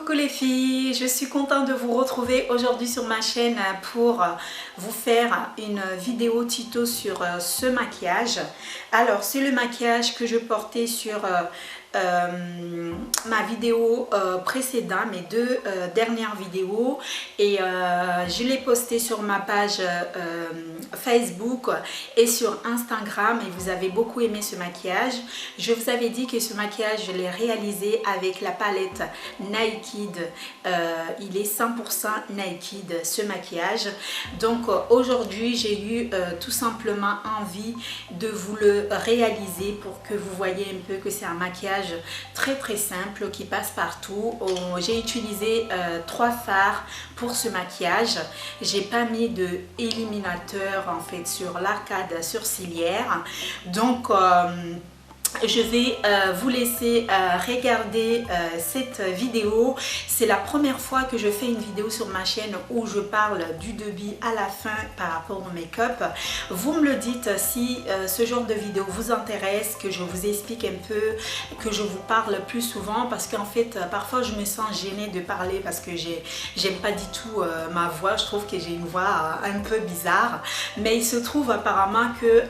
Coucou les filles, je suis contente de vous retrouver aujourd'hui sur ma chaîne pour vous faire une vidéo tuto sur ce maquillage. Alors c'est le maquillage que je portais sur ma vidéo précédente, mes deux dernières vidéos, et je l'ai posté sur ma page Facebook et sur Instagram et vous avez beaucoup aimé ce maquillage. Je vous avais dit que ce maquillage je l'ai réalisé avec la palette Naked, il est 100% Naked ce maquillage. Donc aujourd'hui j'ai eu tout simplement envie de vous le réaliser pour que vous voyez un peu que c'est un maquillage très simple qui passe partout. J'ai utilisé 3 fards pour ce maquillage. J'ai pas mis de illuminateur en fait sur l'arcade sourcilière. Donc je vais vous laisser regarder cette vidéo. C'est la première fois que je fais une vidéo sur ma chaîne où je parle du début à la fin par rapport au make-up. Vous me le dites si ce genre de vidéo vous intéresse, que je vous explique un peu, que je vous parle plus souvent, parce qu'en fait parfois je me sens gênée de parler parce que j'aime pas du tout ma voix. Je trouve que j'ai une voix un peu bizarre, mais il se trouve apparemment que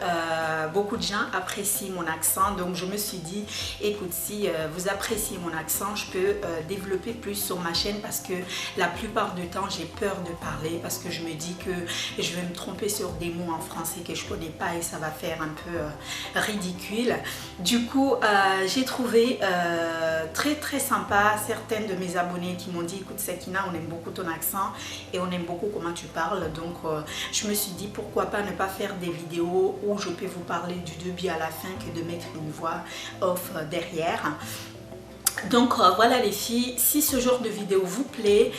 beaucoup de gens apprécient mon accent. Donc je me suis dit, écoute, si vous appréciez mon accent, je peux développer plus sur ma chaîne, parce que la plupart du temps j'ai peur de parler, parce que je me dis que je vais me tromper sur des mots en français que je connais pas et ça va faire un peu ridicule. Du coup j'ai trouvé très sympa certaines de mes abonnés qui m'ont dit, écoute Sakina, on aime beaucoup ton accent et on aime beaucoup comment tu parles. Donc je me suis dit, pourquoi pas ne pas faire des vidéos où je peux vous parler du début à la fin que de mettre une voix off derrière. Donc voilà les filles, si ce genre de vidéo vous plaît,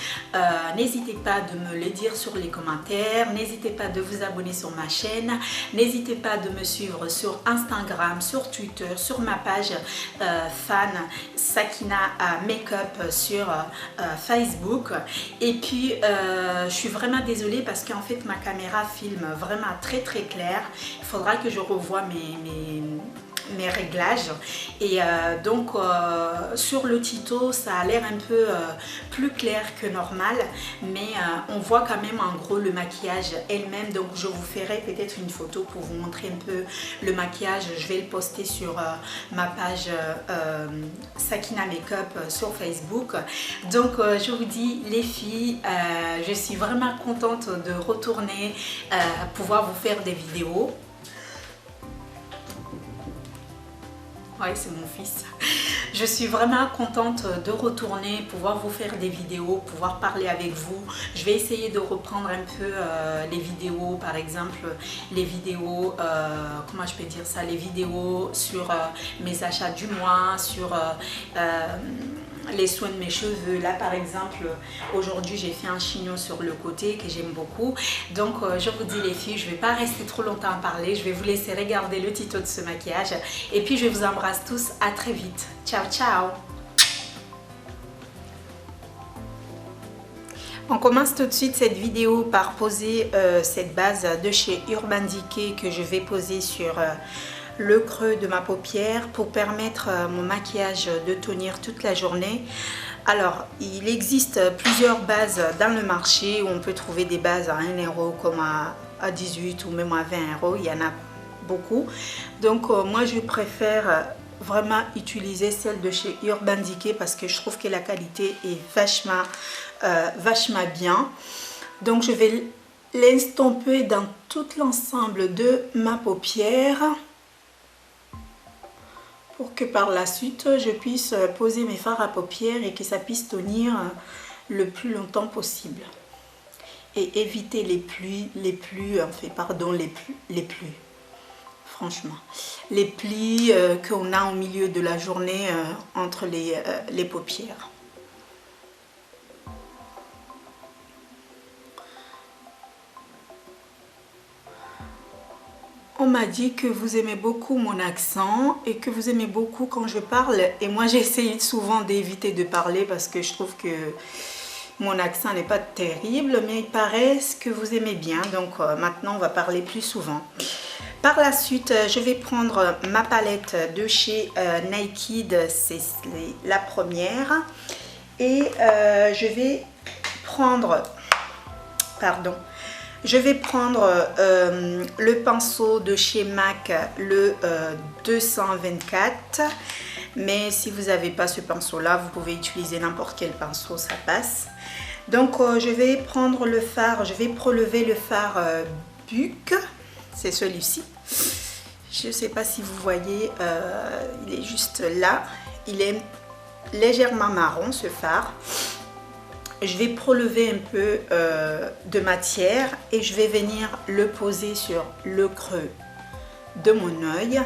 n'hésitez pas de me le dire sur les commentaires, n'hésitez pas de vous abonner sur ma chaîne, n'hésitez pas de me suivre sur Instagram, sur Twitter, sur ma page fan Sakina Makeup sur Facebook. Et puis je suis vraiment désolée parce qu'en fait ma caméra filme vraiment très clair. Il faudra que je revoie mes réglages, et donc sur le tuto ça a l'air un peu plus clair que normal, mais on voit quand même en gros le maquillage elle-même. Donc je vous ferai peut-être une photo pour vous montrer un peu le maquillage. Je vais le poster sur ma page Sakina Makeup sur Facebook. Donc je vous dis les filles, je suis vraiment contente de retourner pouvoir vous faire des vidéos. Oui, c'est mon fils. Je suis vraiment contente de retourner, pouvoir vous faire des vidéos, pouvoir parler avec vous. Je vais essayer de reprendre un peu les vidéos, par exemple les vidéos, comment je peux dire ça, les vidéos sur mes achats du mois, sur les soins de mes cheveux. Là par exemple aujourd'hui j'ai fait un chignon sur le côté que j'aime beaucoup. Donc je vous dis les filles, je ne vais pas rester trop longtemps à parler, je vais vous laisser regarder le tuto de ce maquillage et puis je vous embrasse tous, à très vite, ciao ciao. On commence tout de suite cette vidéo par poser cette base de chez Urban Decay que je vais poser sur le creux de ma paupière pour permettre mon maquillage de tenir toute la journée. Alors il existe plusieurs bases dans le marché où on peut trouver des bases à 1 € comme à 18 ou même à 20 €, il y en a beaucoup. Donc moi je préfère vraiment utiliser celle de chez Urban Decay parce que je trouve que la qualité est vachement bien. Donc je vais l'estomper dans tout l'ensemble de ma paupière pour que par la suite je puisse poser mes fards à paupières et que ça puisse tenir le plus longtemps possible et éviter les plis, franchement, les plis qu'on a au milieu de la journée entre les paupières. On m'a dit que vous aimez beaucoup mon accent et que vous aimez beaucoup quand je parle, et moi j'essaye souvent d'éviter de parler parce que je trouve que mon accent n'est pas terrible, mais il paraît que vous aimez bien. Donc maintenant on va parler plus souvent. Par la suite, je vais prendre ma palette de chez Naked, c'est la première. Et je vais prendre, le pinceau de chez MAC, le 224. Mais si vous n'avez pas ce pinceau là, vous pouvez utiliser n'importe quel pinceau, ça passe. Donc je vais prendre le fard, je vais prélever le fard Buc, c'est celui-ci. Je ne sais pas si vous voyez, il est juste là, il est légèrement marron ce fard. Je vais prélever un peu de matière et je vais venir le poser sur le creux de mon œil.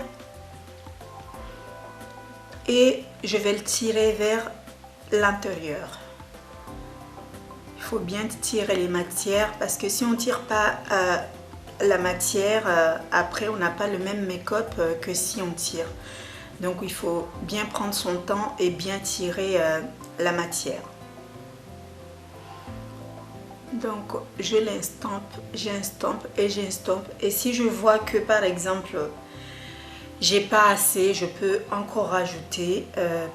Et je vais le tirer vers l'intérieur. Il faut bien tirer les matières parce que si on ne tire pas la matière, après on n'a pas le même make-up que si on tire. Donc il faut bien prendre son temps et bien tirer la matière. Donc je l'instampe, j'instampe et j'instampe. Et si je vois que par exemple j'ai pas assez, je peux encore rajouter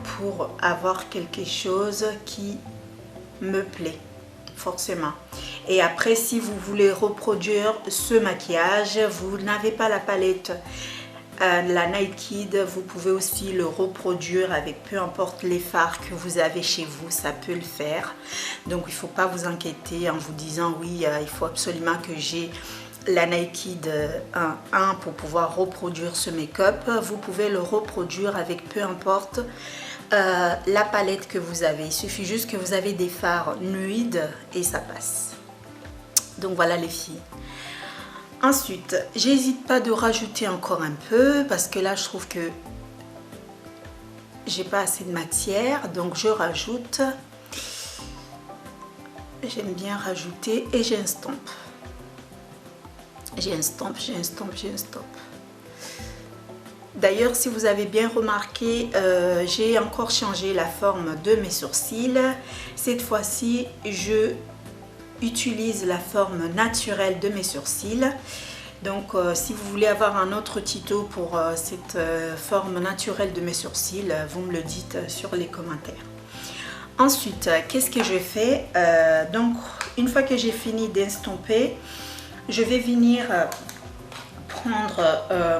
pour avoir quelque chose qui me plaît forcément. Et après, si vous voulez reproduire ce maquillage, vous n'avez pas la palette la Naked, vous pouvez aussi le reproduire avec peu importe les fards que vous avez chez vous, ça peut le faire. Donc il ne faut pas vous inquiéter en vous disant oui, il faut absolument que j'ai la Naked 1 pour pouvoir reproduire ce make-up. Vous pouvez le reproduire avec peu importe la palette que vous avez. Il suffit juste que vous avez des fards nude et ça passe. Donc voilà les filles. Ensuite, j'hésite pas de rajouter encore un peu parce que là je trouve que j'ai pas assez de matière, donc je rajoute. J'aime bien rajouter et j'instampe. J'instampe, j'instampe, j'instampe. D'ailleurs, si vous avez bien remarqué, j'ai encore changé la forme de mes sourcils. Cette fois-ci, je utilise la forme naturelle de mes sourcils. Donc si vous voulez avoir un autre tuto pour cette forme naturelle de mes sourcils, vous me le dites sur les commentaires. Ensuite, qu'est-ce que je fais? Donc une fois que j'ai fini d'estomper, je vais venir prendre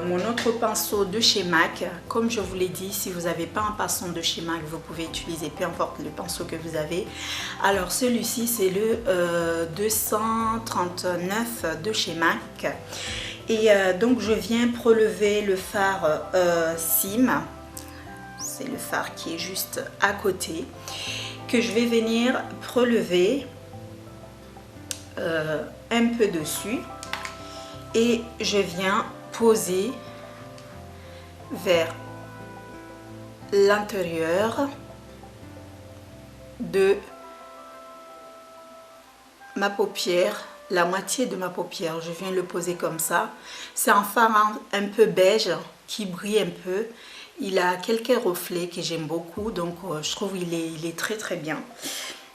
mon autre pinceau de chez MAC. Comme je vous l'ai dit, si vous n'avez pas un pinceau de chez MAC, vous pouvez utiliser peu importe le pinceau que vous avez. Alors celui-ci, c'est le 239 de chez MAC. Et donc je viens prélever le fard Sim. C'est le fard qui est juste à côté, que je vais venir prélever un peu dessus. Et je viens poser vers l'intérieur de ma paupière, la moitié de ma paupière. Je viens le poser comme ça. C'est un fard un peu beige qui brille un peu. Il a quelques reflets que j'aime beaucoup, donc je trouve qu'il est très très bien.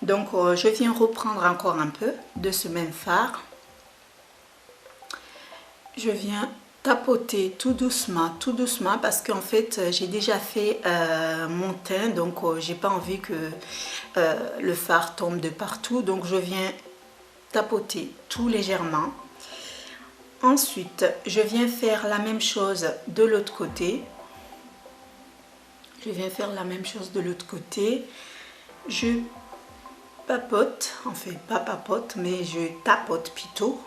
Donc je viens reprendre encore un peu de ce même fard. Je viens tapoter tout doucement parce qu'en fait j'ai déjà fait mon teint, donc j'ai pas envie que le fard tombe de partout, donc je viens tapoter tout légèrement. Ensuite je viens faire la même chose de l'autre côté. Je papote, enfin pas papote mais je tapote plutôt.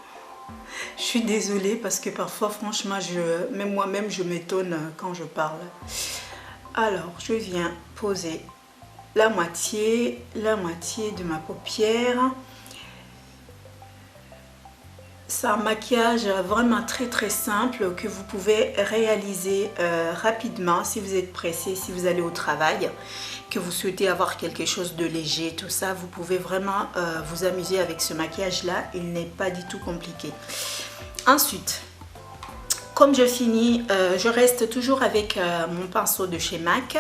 Je suis désolée parce que parfois franchement même moi-même je m'étonne quand je parle. Alors je viens poser la moitié de ma paupière. C'est un maquillage vraiment très très simple que vous pouvez réaliser rapidement si vous êtes pressé, si vous allez au travail, que vous souhaitez avoir quelque chose de léger, tout ça, vous pouvez vraiment vous amuser avec ce maquillage là, il n'est pas du tout compliqué. Ensuite, comme je finis, je reste toujours avec mon pinceau de chez MAC,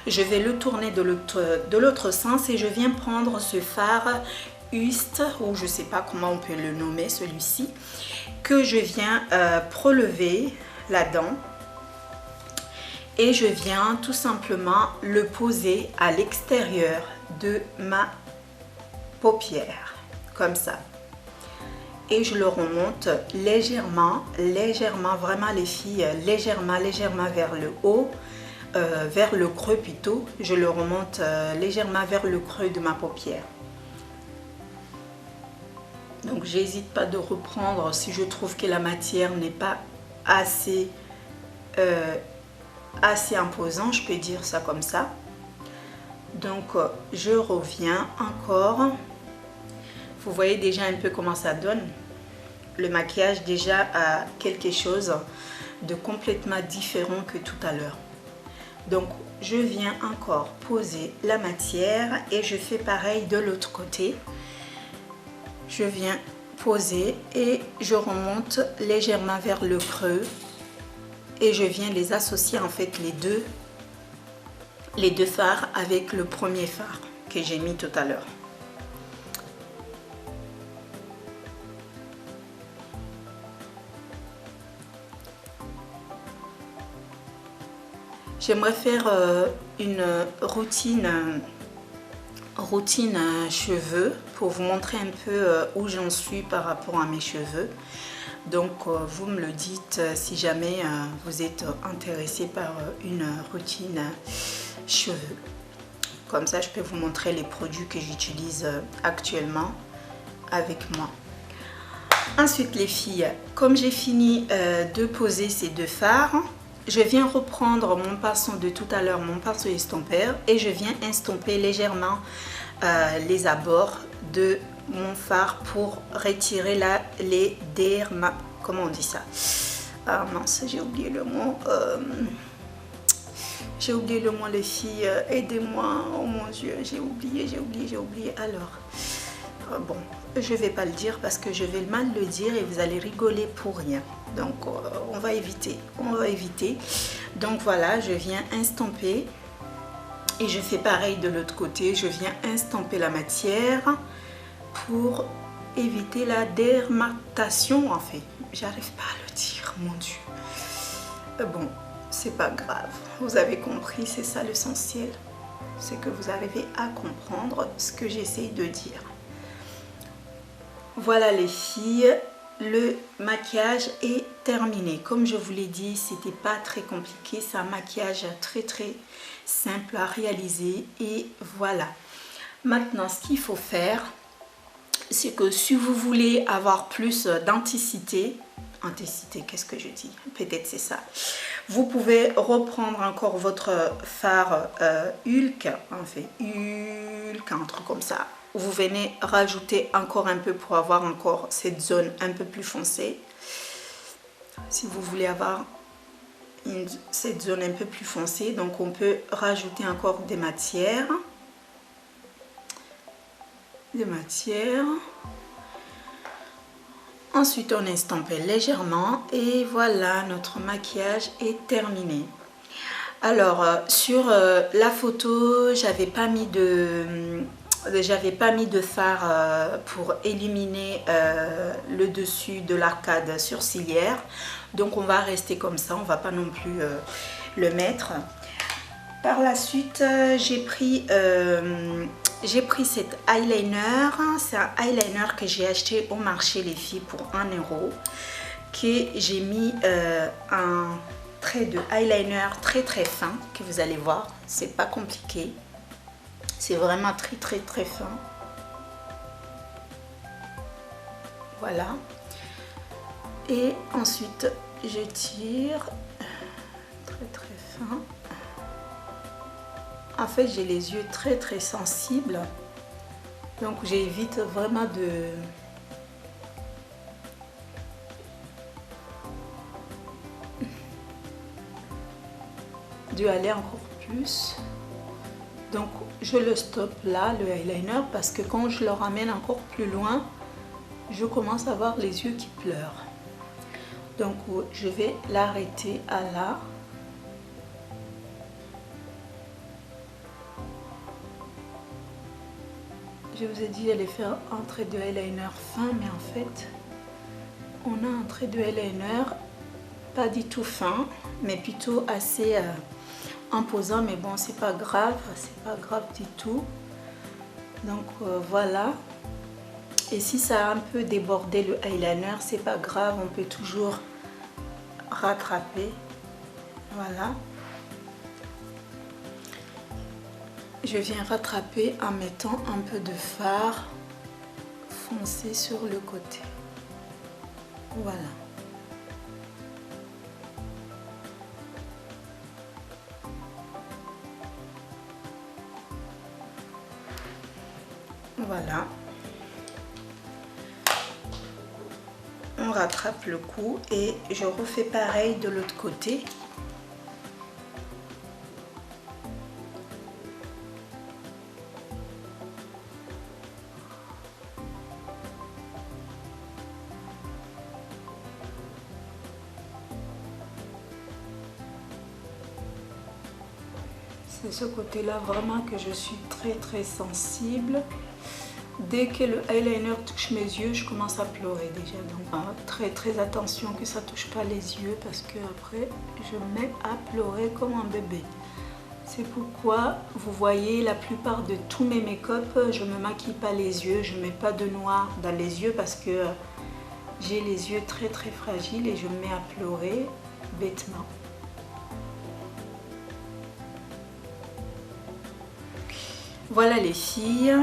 je vais le tourner de l'autre sens et je viens prendre ce fard Ust, ou je sais pas comment on peut le nommer, celui-ci, que je viens prélever là-dedans. Et je viens tout simplement le poser à l'extérieur de ma paupière, comme ça. Et je le remonte légèrement, vraiment les filles, légèrement vers le haut, vers le creux plutôt. Je le remonte légèrement vers le creux de ma paupière. Donc j'hésite pas de reprendre si je trouve que la matière n'est pas assez imposante, je peux dire ça comme ça. Donc je reviens encore. Vous voyez déjà un peu comment ça donne. Le maquillage déjà a quelque chose de complètement différent que tout à l'heure. Donc je viens encore poser la matière et je fais pareil de l'autre côté. Je viens poser et je remonte légèrement vers le creux et je viens les associer en fait les deux fards avec le premier fard que j'ai mis tout à l'heure. J'aimerais faire une routine cheveux pour vous montrer un peu où j'en suis par rapport à mes cheveux. Donc vous me le dites si jamais vous êtes intéressé par une routine cheveux. Comme ça je peux vous montrer les produits que j'utilise actuellement avec moi. Ensuite les filles, comme j'ai fini de poser ces deux fards, je viens reprendre mon pinceau de tout à l'heure, mon pinceau estompeur, et je viens estomper légèrement les abords de mon fard pour retirer les comment on dit ça? Ah mince, j'ai oublié le mot. J'ai oublié le mot les filles, aidez-moi, oh mon Dieu, j'ai oublié. Alors, bon, je vais pas le dire parce que je vais mal le dire et vous allez rigoler pour rien. Donc on va éviter. Donc voilà, je viens estomper et je fais pareil de l'autre côté. Je viens estomper la matière pour éviter la dermatation en fait. J'arrive pas à le dire, mon Dieu. Bon, c'est pas grave. Vous avez compris, c'est ça l'essentiel. C'est que vous arrivez à comprendre ce que j'essaye de dire. Voilà les filles, le maquillage est terminé. Comme je vous l'ai dit, c'était pas très compliqué. C'est un maquillage très simple à réaliser. Et voilà. Maintenant, ce qu'il faut faire, c'est que si vous voulez avoir plus d'intensité, qu'est-ce que je dis? Peut-être c'est ça. Vous pouvez reprendre encore votre fard Hulk, on fait Hulk, un truc comme ça. Vous venez rajouter encore un peu pour avoir encore cette zone un peu plus foncée. Si vous voulez avoir cette zone un peu plus foncée, donc on peut rajouter encore des matières. Ensuite on estompe légèrement et voilà, notre maquillage est terminé. Alors sur la photo, j'avais pas mis de fard pour éliminer le dessus de l'arcade sourcilière, donc on va rester comme ça, on va pas non plus le mettre. Par la suite j'ai pris cet eyeliner. C'est un eyeliner que j'ai acheté au marché les filles pour 1 €, que j'ai mis un trait de eyeliner très fin que vous allez voir, c'est pas compliqué. C'est vraiment très fin. Voilà. Et ensuite, je tire très fin. En fait, j'ai les yeux très sensibles. Donc, j'évite vraiment de aller encore plus. Donc je le stoppe là, le eyeliner, parce que quand je le ramène encore plus loin, je commence à avoir les yeux qui pleurent. Donc je vais l'arrêter à là. Je vous ai dit j'allais faire un trait de eyeliner fin, mais en fait on a un trait de eyeliner pas du tout fin, mais plutôt assez imposant, mais bon, c'est pas grave du tout. Donc voilà. Et si ça a un peu débordé le eyeliner, c'est pas grave, on peut toujours rattraper. Voilà. Je viens rattraper en mettant un peu de fard foncé sur le côté. Voilà. Voilà. On rattrape le cou et je refais pareil de l'autre côté. C'est ce côté-là vraiment que je suis très sensible. Dès que le eyeliner touche mes yeux, je commence à pleurer déjà. Donc très attention que ça touche pas les yeux parce que après je me mets à pleurer comme un bébé. C'est pourquoi vous voyez la plupart de tous mes make-up, je me maquille pas les yeux, je mets pas de noir dans les yeux parce que j'ai les yeux très fragiles et je me mets à pleurer bêtement. Voilà les filles.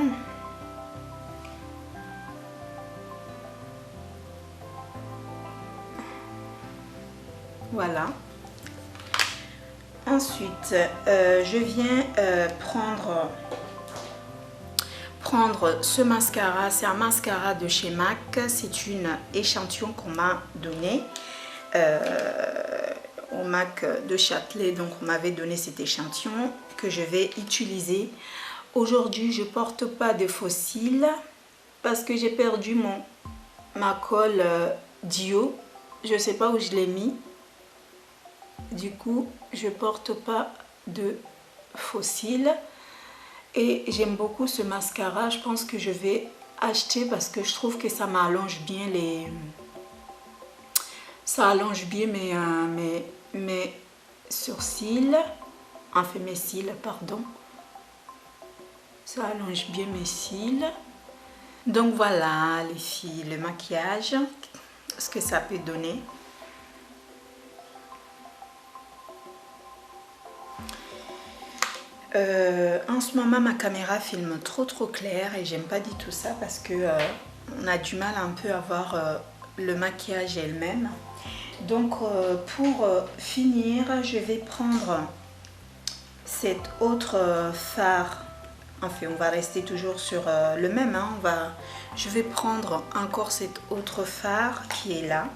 Voilà. Ensuite, je viens prendre ce mascara. C'est un mascara de chez MAC. C'est une échantillon qu'on m'a donné au MAC de Châtelet. Donc, on m'avait donné cet échantillon que je vais utiliser. Aujourd'hui, je porte pas de faux cils parce que j'ai perdu ma colle Dio. Je sais pas où je l'ai mis. Du coup, je porte pas de faux cils et j'aime beaucoup ce mascara. Je pense que je vais acheter parce que je trouve que ça m'allonge bien mes sourcils, enfin mes cils, pardon. Ça allonge bien mes cils. Donc voilà les filles, le maquillage, ce que ça peut donner. En ce moment ma caméra filme trop clair et j'aime pas du tout ça parce que on a du mal un peu à voir le maquillage elle-même. Donc pour finir, je vais prendre cet autre fard. Enfin, on va rester toujours sur le même, hein. Je vais prendre encore cet autre fard qui est là,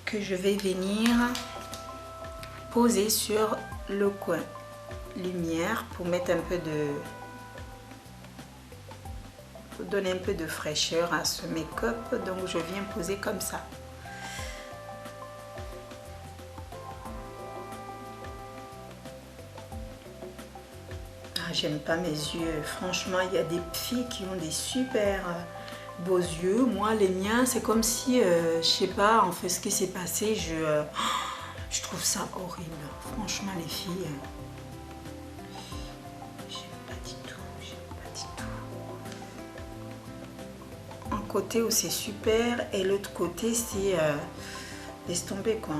que je vais venir poser sur le coin lumière pour mettre un peu pour donner un peu de fraîcheur à ce make-up. Donc je viens poser comme ça. J'aime pas mes yeux, franchement. Il y a des filles qui ont des super beaux yeux. Moi les miens, c'est comme si je sais pas en fait ce qui s'est passé. Je trouve ça horrible, franchement les filles. Côté où c'est super et l'autre côté c'est laisse tomber quoi.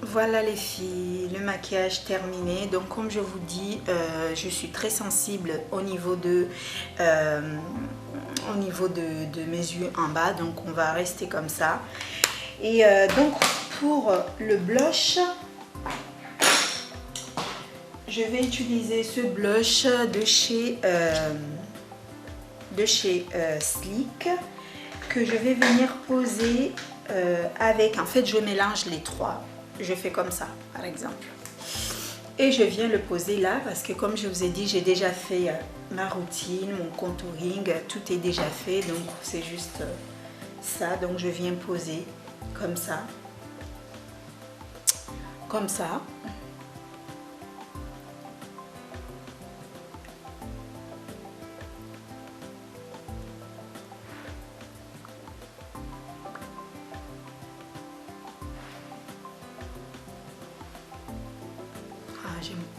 Voilà les filles, le maquillage terminé. Donc comme je vous dis, je suis très sensible au niveau de mes yeux en bas, donc on va rester comme ça. Et donc pour le blush, je vais utiliser ce blush de chez Sleek que je vais venir poser avec. En fait, je mélange les trois. Je fais comme ça, par exemple. Et je viens le poser là parce que comme je vous ai dit, j'ai déjà fait ma routine, mon contouring, tout est déjà fait. Donc, c'est juste ça. Donc, je viens poser comme ça. Comme ça.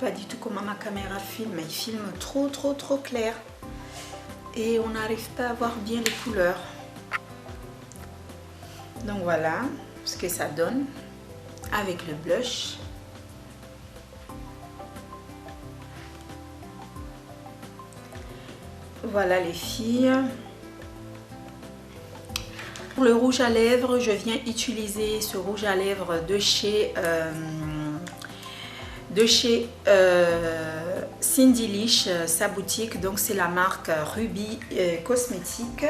pas du tout comment ma caméra filme. Il filme trop clair. Et on n'arrive pas à voir bien les couleurs. Donc voilà ce que ça donne avec le blush. Voilà les filles. Pour le rouge à lèvres, je viens utiliser ce rouge à lèvres de chez Cindy Lich, sa boutique. Donc c'est la marque Ruby Cosmétique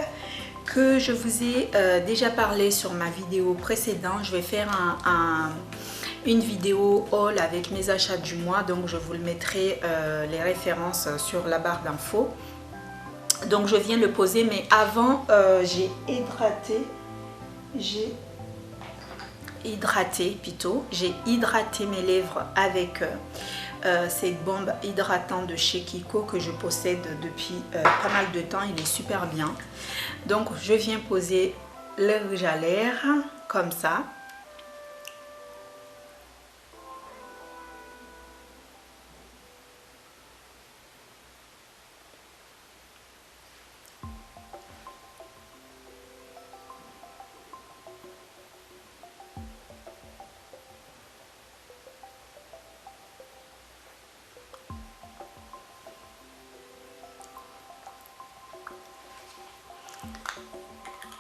que je vous ai déjà parlé sur ma vidéo précédente. Je vais faire une vidéo haul avec mes achats du mois, donc je vous le mettrai les références sur la barre d'infos. Donc je viens le poser, mais avant j'ai hydraté mes lèvres avec cette bombe hydratante de chez Kiko que je possède depuis pas mal de temps. Il est super bien. Donc je viens poser le rouge à lèvres comme ça.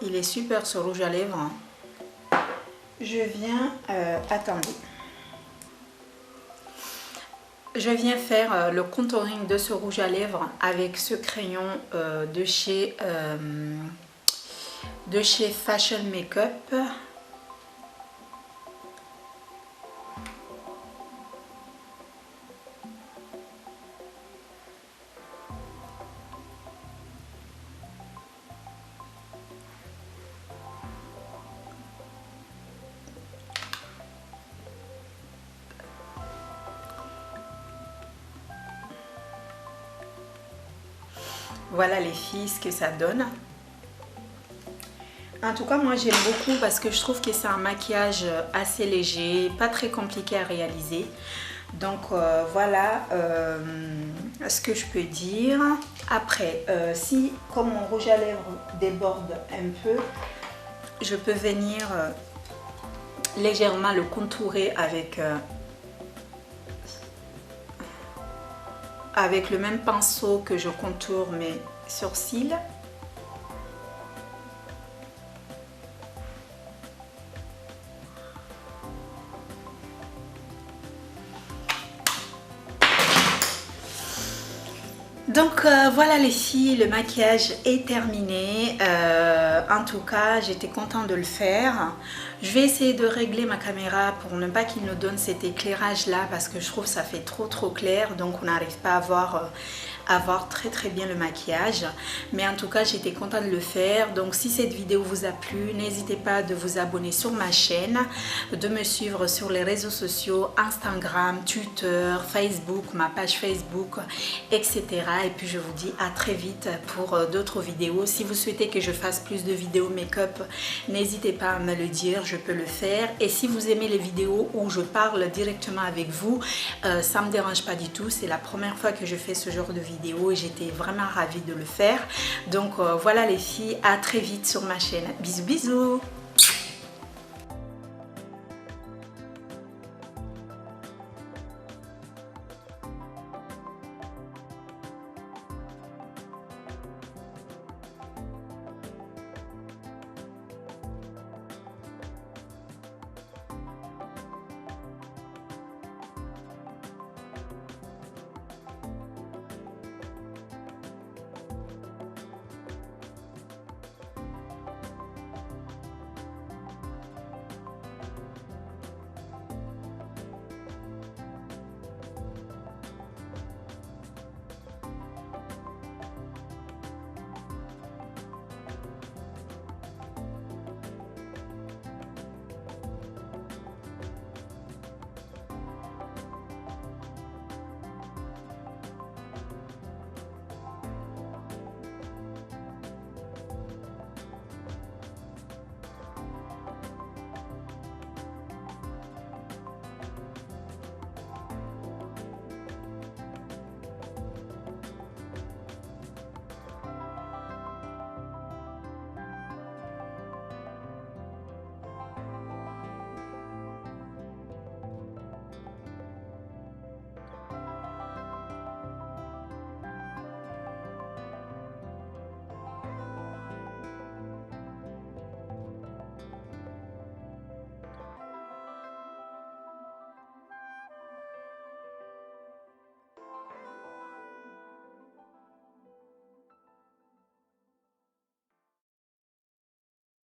Il est super ce rouge à lèvres. Je viens, attendez. Je viens faire le contouring de ce rouge à lèvres avec ce crayon de chez Fashion Makeup. Voilà les filles ce que ça donne. En tout cas moi j'aime beaucoup parce que je trouve que c'est un maquillage assez léger, pas très compliqué à réaliser. Donc voilà ce que je peux dire. Après si comme mon rouge à lèvres déborde un peu, je peux venir légèrement le contourer avec le même pinceau que je contourne mes sourcils. Donc voilà les filles, le maquillage est terminé. En tout cas, j'étais contente de le faire. Je vais essayer de régler ma caméra pour ne pas qu'il nous donne cet éclairage là parce que je trouve que ça fait trop clair. Donc on n'arrive pas à voir très bien le maquillage. Mais en tout cas, j'étais contente de le faire. Donc si cette vidéo vous a plu, n'hésitez pas de vous abonner sur ma chaîne, de me suivre sur les réseaux sociaux, Instagram, Twitter, Facebook, ma page Facebook, etc. Et puis je vous dis à très vite pour d'autres vidéos. Si vous souhaitez que je fasse plus de vidéos make-up, n'hésitez pas à me le dire, je peux le faire. Et si vous aimez les vidéos où je parle directement avec vous, ça me dérange pas du tout. C'est la première fois que je fais ce genre de vidéo et j'étais vraiment ravie de le faire. Donc voilà les filles, à très vite sur ma chaîne. Bisous bisous.